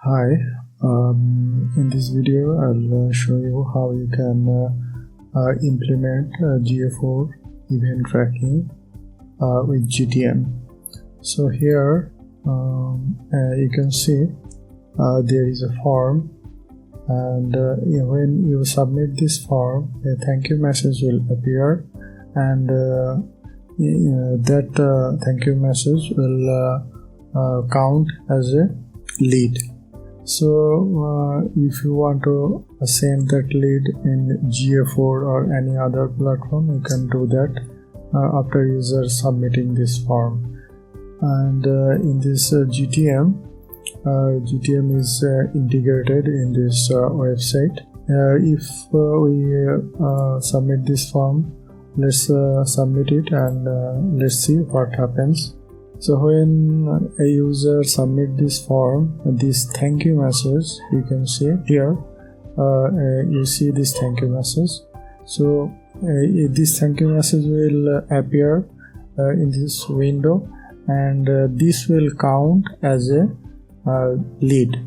Hi, in this video I'll show you how you can implement GA4 event tracking with GTM. So here you can see there is a form, and when you submit this form, a thank you message will appear, and that thank you message will count as a lead. So if you want to send that lead in GA4 or any other platform, you can do that after user submitting this form. And in this GTM is integrated in this website. If we submit this form, let's submit it and let's see what happens. So when a user submit this form, this thank you message, you can see here, you see this thank you message. So this thank you message will appear in this window, and this will count as a lead.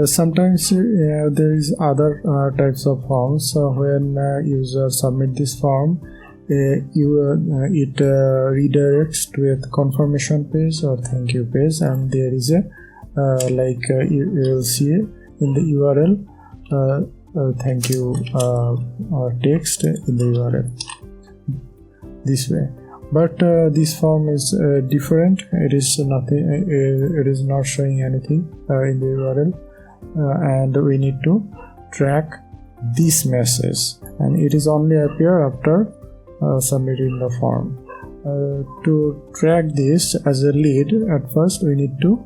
Sometimes there is other types of forms. So when user submit this form, it redirects to a confirmation page or thank you page, and there is a you will see in the URL thank you text in the URL this way. But this form is different. It is nothing. It is not showing anything in the URL, and we need to track this message, and it is only appear after submitting the form. To track this as a lead, at first we need to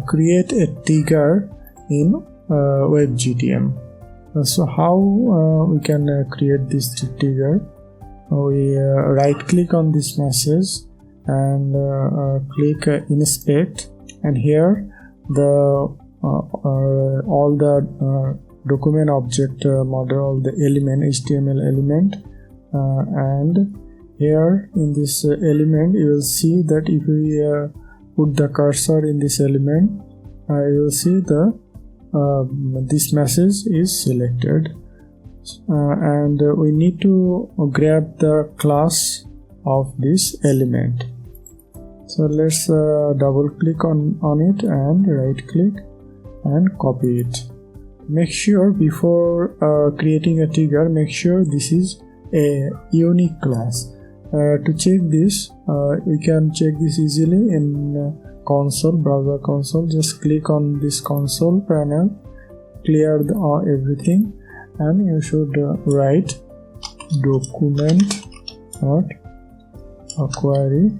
create a trigger in WebGTM. So how we can create this trigger? We right click on this message and click inspect, and here the all the document object model, the element, HTML element, and here in this element you will see that if we put the cursor in this element, you will see the this message is selected, and we need to grab the class of this element. So let's double click on it and right click and copy it. Make sure before creating a trigger, make sure this is a unique class. To check this, we can check this easily in console, browser console. Just click on this console panel, clear everything, and you should write document.query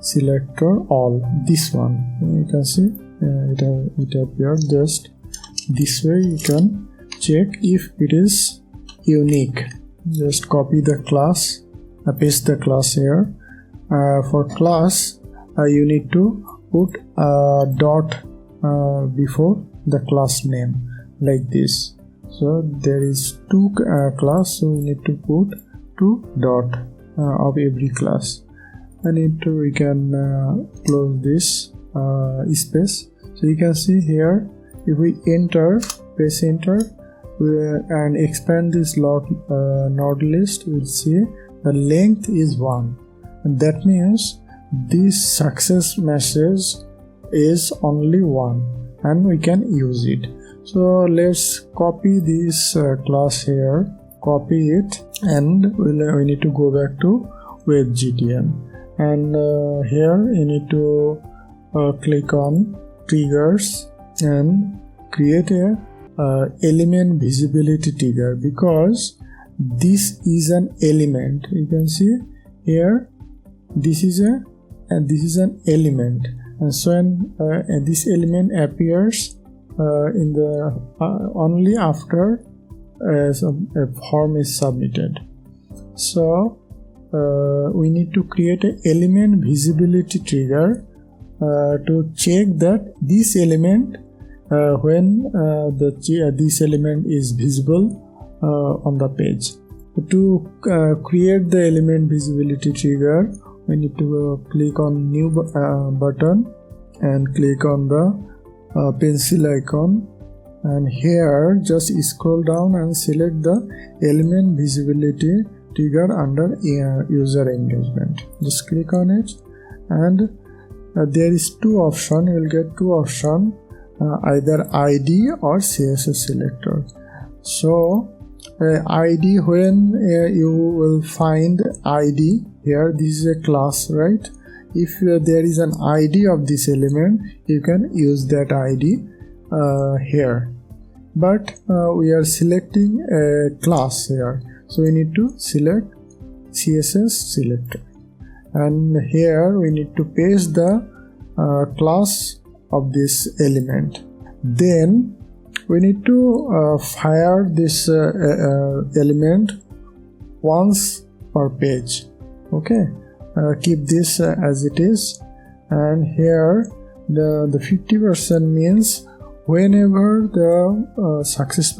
selector all. This one, you can see it appeared. Just this way you can check if it is unique. Just copy the class, paste the class here. For class, you need to put a dot before the class name, like this. So there is two class, so we need to put two dot of every class. And we can close this space. So you can see here, if we press enter, and expand this node list, we'll see the length is 1, and that means this success message is only 1 and we can use it. So let's copy this class here, copy it, and we need to go back to WebGTM, and here you need to click on triggers and create a element visibility trigger, because this is an element. You can see here, this is an element, and so when this element appears in the only after a form is submitted. So we need to create an element visibility trigger to check that this element when this element is visible on the page. To create the element visibility trigger, we need to click on new button and click on the pencil icon, and here just scroll down and select the element visibility trigger under user engagement. Just click on it, and there is two options. You will get two options, either ID or CSS selector. So ID, when you will find ID here, this is a class, right? If there is an ID of this element, you can use that ID here, but we are selecting a class here, so we need to select CSS selector, and here we need to paste the class of this element. Then we need to fire this element once per page. Okay, keep this as it is, and here the 50% means whenever the success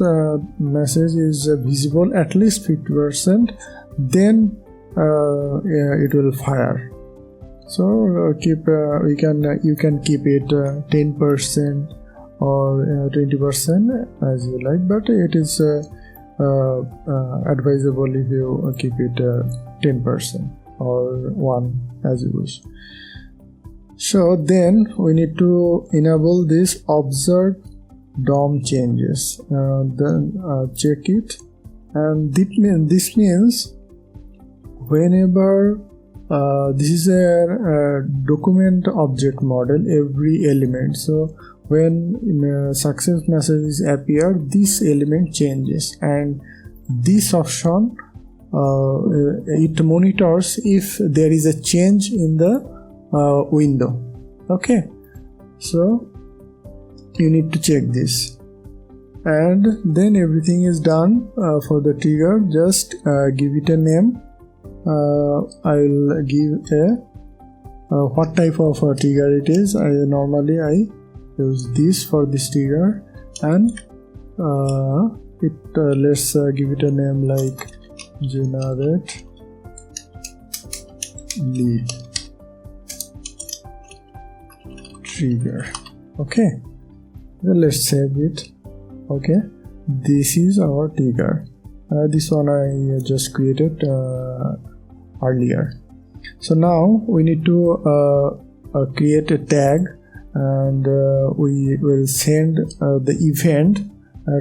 message is visible at least 50%, then it will fire. So you can keep it 10% or 20% as you like, but it is advisable if you keep it 10% or 1 as you wish. So then we need to enable this observe DOM changes. Then check it, and this means whenever this is a document object model, every element. So when success messages appear, this element changes, and this option it monitors if there is a change in the window. Okay, so you need to check this, and then everything is done for the trigger. Just give it a name. I'll give a what type of trigger it is. Normally I use this for this trigger, and let's give it a name like generate lead trigger. Okay, then let's save it. Okay, this is our trigger. This one I just created earlier. So now we need to create a tag, and we will send the event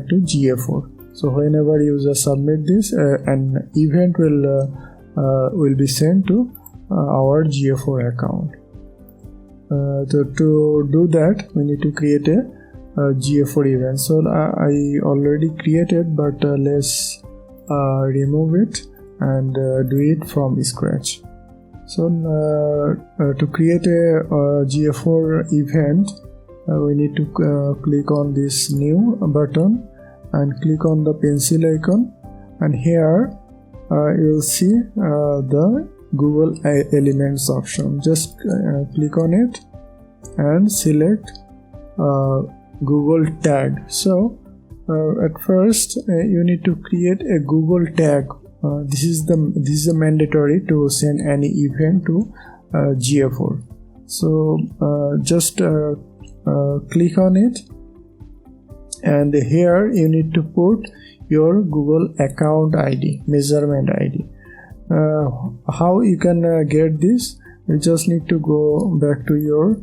to GA4. So whenever user submit this, an event will be sent to our GA4 account. So to do that, we need to create a GA4 event. So I already created, but let's remove it and do it from scratch. So to create a GA4 event, we need to click on this new button and click on the pencil icon, and here you will see the Google Elements option. Just click on it and select Google tag. So at first you need to create a Google tag. This is a mandatory to send any event to GA4. So just click on it, and here you need to put your Google account ID, measurement ID. How you can get this? You just need to go back to your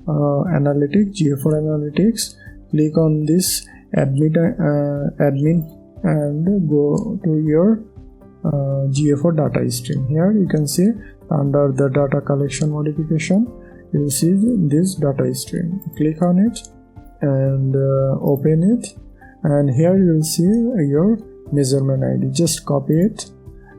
analytics, GA4 analytics, click on this admin and go to your GA4 data stream. Here you can see under the data collection modification, you will see this data stream. Click on it and open it, and here you will see your measurement ID. Just copy it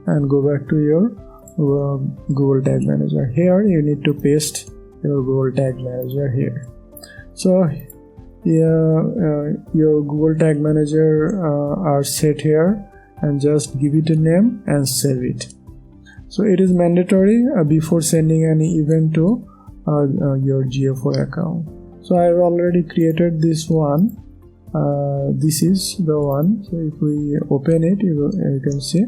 and go back to your Google Tag Manager. Here you need to paste your Google Tag Manager here. So your Google Tag Manager are set here, and just give it a name and save it. So it is mandatory before sending any event to your GA4 account. So I have already created this one. This is the one. So if we open it, you can see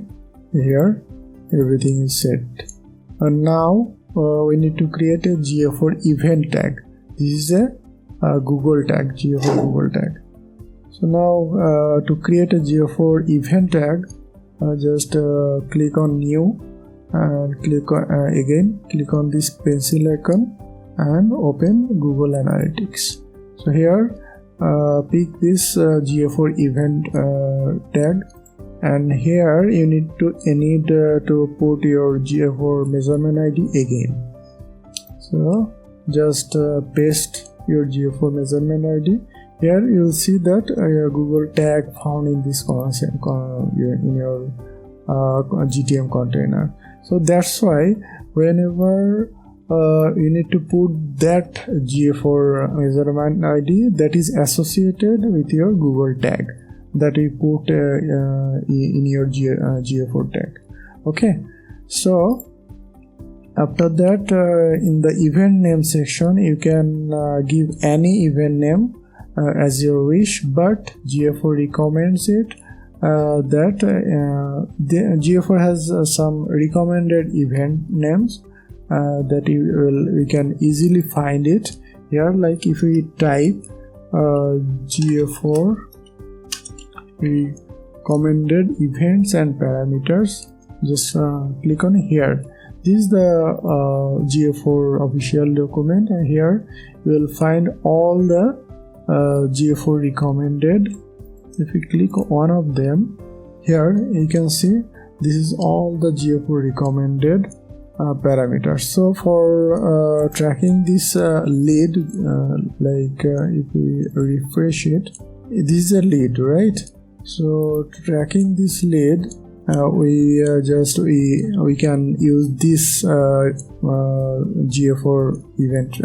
here everything is set. And now we need to create a GA4 event tag. This is a Google tag, GA4 Google tag. So now to create a GA4 event tag, just click on new and click on again click on this pencil icon and open Google Analytics. So here pick this GA4 event tag, and here you need to put your GA4 measurement ID again. So just paste your GA4 measurement ID. Here you'll see that Google tag found in this in your GTM container. So that's why whenever you need to put that GA4 measurement ID that is associated with your Google tag that you put in your GA4 tag. Okay, so after that in the event name section you can give any event name as you wish, but GA4 recommends it that the GA4 has some recommended event names that we can easily find it here. Like if we type GA4 recommended events and parameters, just click on here. This is the GA4 official document, and here you will find all the GA4 recommended. If you click on one of them, here you can see this is all the GA4 recommended parameters. So for tracking this lead, if we refresh it, this is a lead, right? So tracking this lead, we can use this GA4 event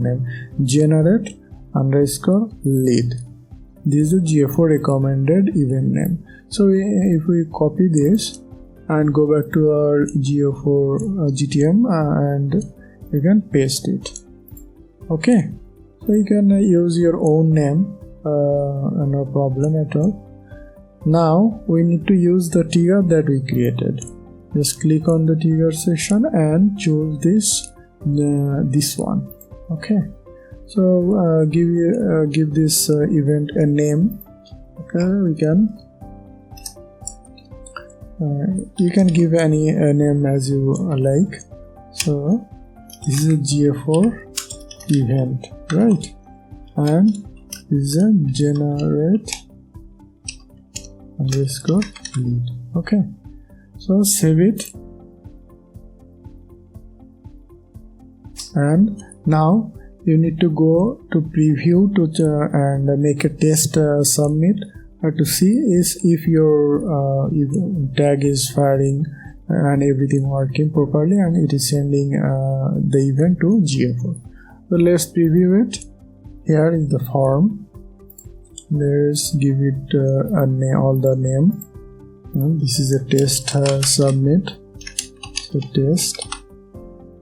name, generate underscore lead. This is the GA4 recommended event name. So if we copy this and go back to our GA4 GTM and you can paste it. Okay, so you can use your own name, no problem at all. Now we need to use the trigger that we created. Just click on the trigger section and choose this one. Okay, so give this event a name. Okay, we can you can give any name as you like. So this is a GA4 event, right? And this is a generate underscore lead. Okay, so save it, and now you need to go to preview and make a test submit to see if your tag is firing and everything working properly and it is sending the event to GA4. So let's preview it. Here is the form. Let's give it a name, all the name. And this is a test submit. So test.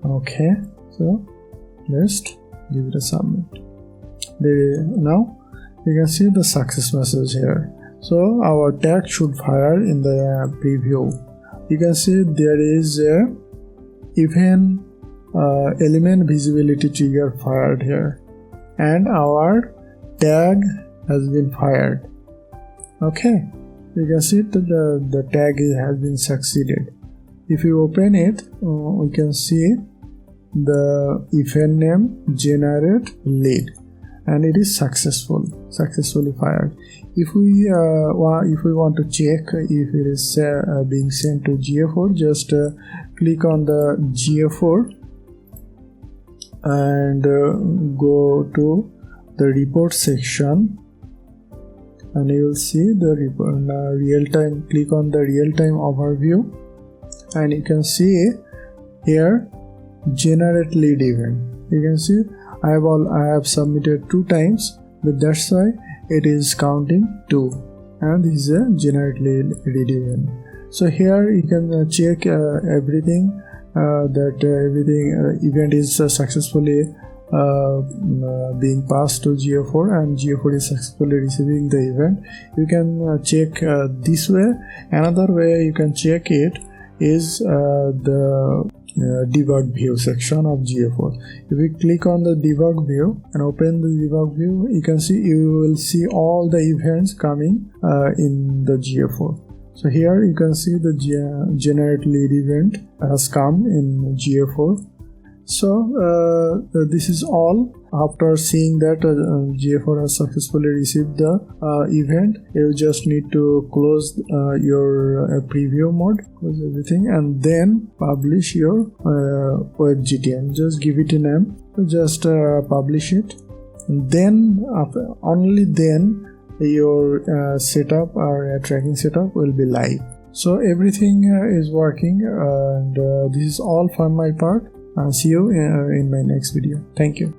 Okay, so let's give it a submit. Now you can see the success message here. So our tag should fire in the preview. You can see there is a event element visibility trigger fired here, and our tag has been fired. Okay, you can see that the tag has been succeeded. If you open it, we can see the event name generate lead, and it is successfully fired. If we want to check if it is being sent to GA4, just click on the GA4 and go to the report section, and you will see the report real-time. Click on the real-time overview, and you can see here generate lead event. You can see I have submitted 2 times, but that's why it is counting 2, and this is a generate lead event. So here you can check everything that event is successfully being passed to GA4, and GA4 is successfully receiving the event. You can check this way. Another way you can check it is the debug view section of GA4. If we click on the debug view and open the debug view, you can see, you will see all the events coming in the GA4. So here you can see the generate lead event has come in GA4. So this is all. After seeing that GA4 has successfully received the event, you just need to close your preview mode, close everything, and then publish your WebGTN. Just give it a name, just publish it, and then only then your setup or tracking setup will be live. So everything is working, and this is all from my part. See you in my next video. Thank you.